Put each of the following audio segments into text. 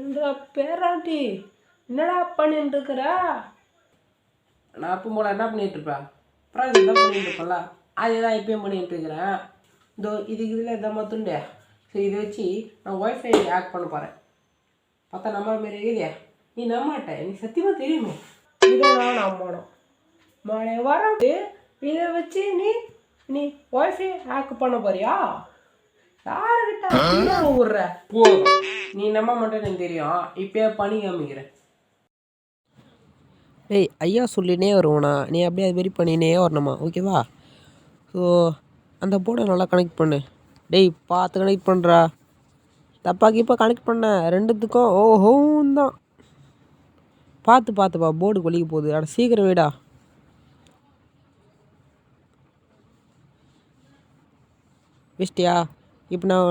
என்ற பேராண்டி என்னடா பண்ணிட்டு இருக்கிற? நான் அப்போ போல என்ன பண்ணிட்டு இருப்பேன்? ப்ராஜெக்ட் தான் பண்ணிட்டு இருப்பேன்ல, அதே தான் இப்பயும் பண்ணிட்டு இருக்கிறேன். இதோ இதில் எதை மாற்றுண்டே. சரி, இதை வச்சு நான் ஒய்ஃபை ஹேக் பண்ண போகிறேன். பார்த்தா நம்ம மாரி இருக்குதே. நீ நம்மட்ட நீ சத்தியமாக தெரியுமே. இதை நான் நம்பணும். மழை வராது. இதை வச்சு நீ நீ ஒய்ஃபை ஹேக் பண்ண போறியா? யாருக்கிட்ட விடுற? போதும், நீ நம்ப மாட்டேன்னு எனக்கு தெரியும். இப்பயே பண்ணி காமிக்கிறேன். டேய் ஐயா சொல்லினே வருவோண்ணா, நீ அப்படியே அது மாரி பண்ணினே வரணுமா? ஓகேவா? ஸோ அந்த போர்டை நல்லா கனெக்ட் பண்ணு. டேய் பார்த்து கனெக்ட் பண்ணுறா. தப்பாக்கி இப்போ கனெக்ட் பண்ண ரெண்டுத்துக்கும் ஓஹோன்னு தான். பார்த்துப்பா, போர்டு கொலிக்க போகுது. அட சீக்கிரம் வீடா. பெஸ்ட்டியா? இப்போ நான்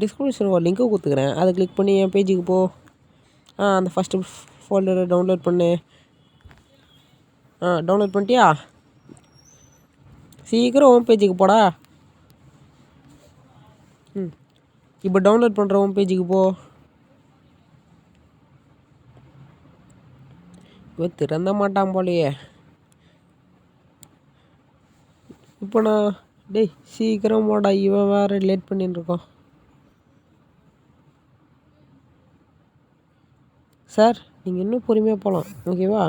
டிஸ்கிரிப்ஷன் ஒரு லிங்க்கை கொடுத்துக்கிறேன். அதை கிளிக் பண்ணி என் பேஜுக்கு போ. அந்த ஃபஸ்ட்டு ஃபோல்டரை டவுன்லோட் பண்ணு. டவுன்லோட் பண்ணிட்டியா? சீக்கிரம் ஹோம் பேஜுக்கு போடா. இப்போ டவுன்லோட் பண்ணுற ஹோம் பேஜுக்கு போ. இப்போ திறந்த மாட்டான் போலையே. இப்போ நான் டேய் சீக்கிரம் போடா, இவன் வேறு லேட் பண்ணிட்டு இருக்கான். சார் நீங்கள் இன்னும் பொறுமையாக போகலாம், ஓகேவா?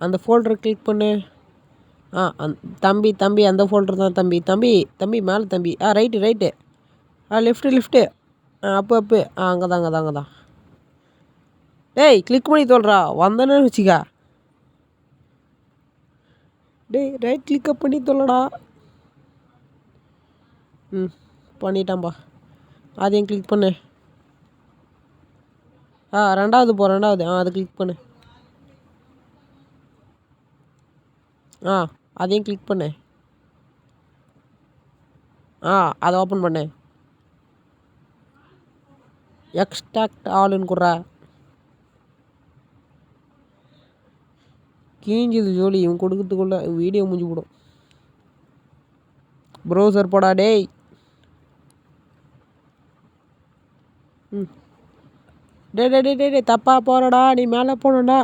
அந்த ஃபோல்டரை கிளிக் பண்ணு. தம்பி அந்த ஃபோல்டர் தான் தம்பி மேலே தம்பி. ரைட்டு லெஃப்ட்டு அப்பு அங்கே தான். டேய் கிளிக் பண்ணி சொல்கிறா, வந்தேன்னு வச்சுக்கா. டேய் ரைட் கிளிக்கப் பண்ணி சொல்லடா. பண்ணிட்டான்பா. அதையும் கிளிக் பண்ணு. ரெண்டாவது அதை கிளிக் பண்ணு. அதையும் கிளிக் பண்ணு. அதை ஓப்பன் பண்ணு. எக்ஸ்ட்ராக்ட் ஆளுன்னு குட்றா. கீஞ்சிது ஜோலி, இவன் கொடுக்கறதுக்குள்ள வீடியோ முடிஞ்சு போடும். ப்ரௌசர் போடா டேய். டே தப்பா போகிறடா, நீ மேலே போனடா.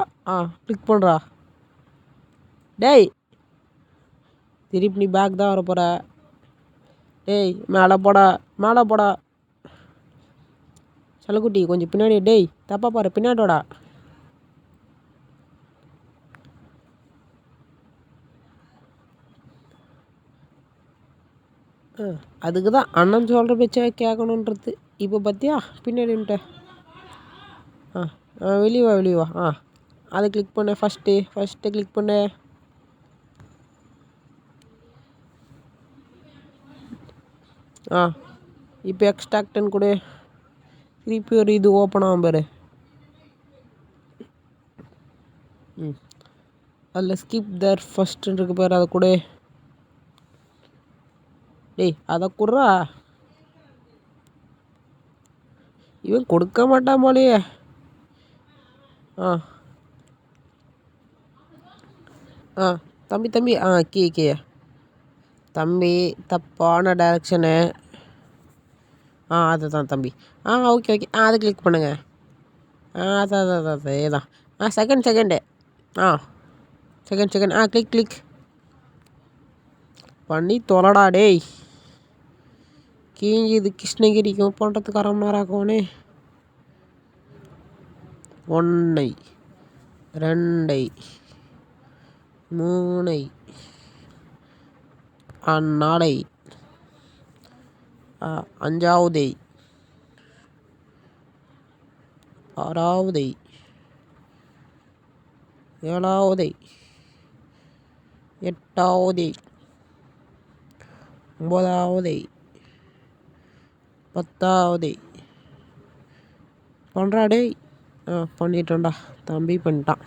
கிளிக் பண்ணுறா. டேய் திருப்பி நீ பேக் தான் வர போகிற. டேய் மேலே போடா. சலக்குட்டி கொஞ்சம் பின்னாடி. டேய் தப்பா பாரு, பின்னாடிடா. அதுக்கு தான் அண்ணன் சொல்கிற பேச்சா கேட்கணுன்றது. இப்போ பார்த்தியா பின்னாடின்ட்ட. வெளியே வா. அதை கிளிக் பண்ண. ஃபஸ்ட்டு கிளிக் பண்ண. இப்போ எக்ஸ்ட்ராக்டன் கொடு. திருப்பி ஒரு இது ஓப்பன் ஆகும் பாரு. அதில் ஸ்கிப் தர் ஃபஸ்ட்டுன்னு இருக்கு பாரு, அதை கொடு. டேய் அதை குட்றா. இவன் கொடுக்க மாட்டான் போலையே. தம்பி கீ தம்பி தப்பான டைரக்ஷனு. அதுதான் தம்பி. ஓகே அதை கிளிக் பண்ணுங்க. அதான் அதேதான். செகண்டு செகண்ட் கிளிக் பண்ணி தொலைடா டேய். கீஞ்சிது கிருஷ்ணகிரிக்கும் பண்ணுறதுக்கு 1/2 மணி நேரம் ஆகும்னே. 1 2 3 4 5 6 7 8 9 10 பண்ணுறா டேய். பண்ணிட்டோம்டா தம்பி, பண்ணிட்டான்.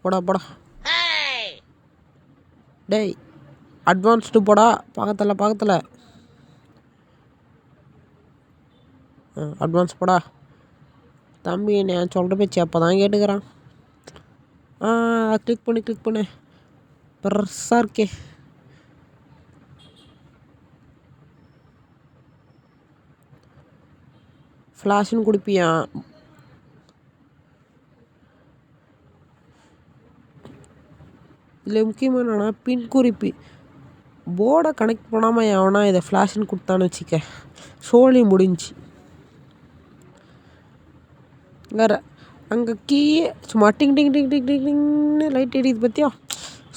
போடா டேய் அட்வான்ஸ்டு போடா. பக்கத்தில் அட்வான்ஸ் போடா. தம்பி நான் சொல்கிற பேச்சு அப்போ தான் கேட்டுக்கிறான். கிளிக் பண்ணு பெருசாக இருக்கே. ஃப்ளாஷ்னு கொடுப்பியா? இதில் முக்கியமாக என்னன்னா பின் குறிப்பு. போர்டை கனெக்ட் பண்ணாமல் எவனா இதை ஃப்ளாஷ்னு கொடுத்தான்னு வச்சுக்க, சோழி முடிஞ்சு. வேறு அங்கே கீயே சும்மா டிங் டிங் டிங் டிங் டிங் டிங்னு லைட் எரியுது பார்த்தியா?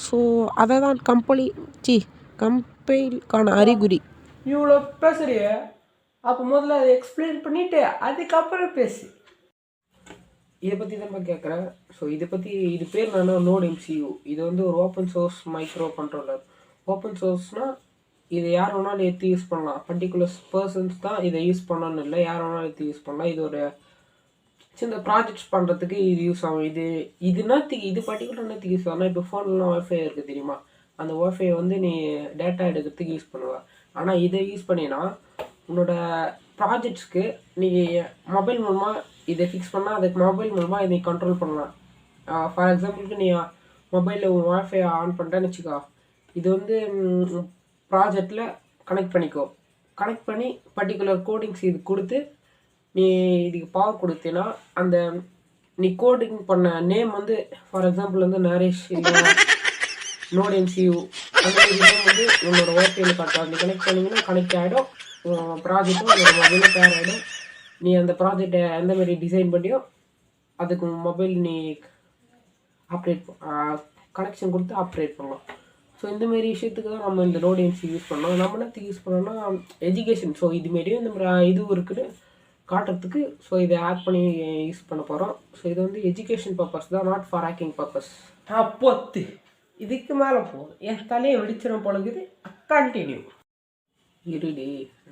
ஸோ அதை தான் கம்பெனிக்கான அறிகுறி. இவ்வளோ பேசுறிய, அப்போ முதல்ல அதை எக்ஸ்பிளைன் பண்ணிவிட்டு அதுக்கப்புறம் பேசு. இதை பற்றி தான் கேட்குறேன். ஸோ இது பேர் என்னன்னா நோட் MCU. இது வந்து ஒரு open source microcontroller. Open சோர்ஸ்னால் இதை யார் வேணாலும் எடுத்து யூஸ் பண்ணலாம். பர்டிகுலர் பர்சன்ஸ் தான் இதை யூஸ் பண்ணணும்னு இல்லை, யார் வேணாலும் எடுத்து யூஸ் பண்ணலாம். இது ஒரு சின்ன ப்ராஜெக்ட்ஸ் பண்ணுறதுக்கு இது யூஸ் ஆகும். இது பர்டிகுலர் நேரத்துக்கு யூஸ் ஆகும். இப்போ ஃபோன்லாம் ஒய்ஃபை இருக்குது தெரியுமா? அந்த ஒய்ஃபை வந்து நீ டேட்டா எடுக்கிறதுக்கு யூஸ் பண்ணுவ. ஆனால் இதை யூஸ் பண்ணினா உன்னோட ப்ராஜெக்ட்ஸ்க்கு நீ மொபைல் மூலமாக இதை ஃபிக்ஸ் பண்ணால் அதுக்கு மொபைல் மூலமாக இதை கண்ட்ரோல் பண்ணலாம். ஃபார் எக்ஸாம்பிளுக்கு நீ மொபைலில் ஒய்ஃபை ஆன் பண்ணிட்டேன்னு வச்சுக்கோ, இது வந்து ப்ராஜெக்டில் கனெக்ட் பண்ணிக்கோ. கனெக்ட் பண்ணி பர்டிகுலர் கோடிங்ஸ் இது கொடுத்து நீ இதுக்கு பவர் கொடுத்தீன்னா அந்த நீ கோடிங் பண்ண நேம் வந்து ஃபார் எக்ஸாம்பிள் வந்து நரேஷ் இல்லை நோட் MCU அந்த மாதிரி நேம் வந்து உன்னோட ஒய்ஃபையில் காட்டும். நீ கனெக்ட் பண்ணிங்கன்னா கனெக்ட் ஆகிடும். ப்ராஜெக்டும் உன்னோட மொபைலும் பேர் ஆகிடும். நீ அந்த ப்ராஜெக்டை எந்த மாதிரி டிசைன் பண்ணியோ அதுக்கு மொபைல் நீ ஆப்ரேட் கனெக்ஷன் கொடுத்து ஆப்ரேட் பண்ணலாம். ஸோ இந்தமாரி விஷயத்துக்கு தான் நம்ம இந்த நோட் MCU யூஸ் பண்ணோம். நம்ம என்னத்துக்கு யூஸ் பண்ணோம்னா எஜுகேஷன். ஸோ இதுமாரியும் இந்த இதுவும் இருக்குது காட்டுறதுக்கு. ஸோ இதை ஆட் பண்ணி யூஸ் பண்ண போகிறோம். ஸோ இது வந்து எஜுகேஷன் பர்பஸ் தான், நாட் ஃபார் ஹேக்கிங் பர்பஸ். அப்போத்து இதுக்கு மேலே போதும், என் தலையை வெடிச்சிடும் பொழுது. கண்டினியூ இருடி.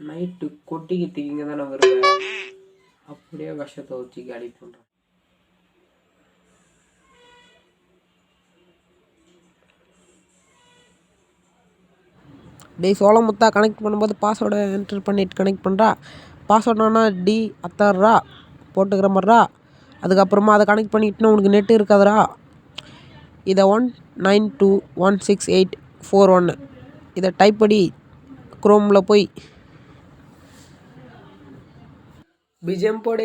நைட்டு கொட்டிக்கிட்டு இங்கே தானே வருவேன், அப்படியே விஷத்தை வச்சு காலி பண்ணுறேன். டேய் சோளமுத்தா, கனெக்ட் பண்ணும்போது பாஸ்வேர்டை என்டர் பண்ணிட்டு கனெக்ட் பண்ணுறா. பாஸ்வேர்டுனா D போட்டுக்கிற மாதிரிடா. அதுக்கப்புறமா அதை கனெக்ட் பண்ணிட்டுனா உனக்கு நெட்டு இருக்காதுடா. இதை 192.168.4.1 இதை டைப் பண்ணி குரோமில் போய் பிஜம் போடு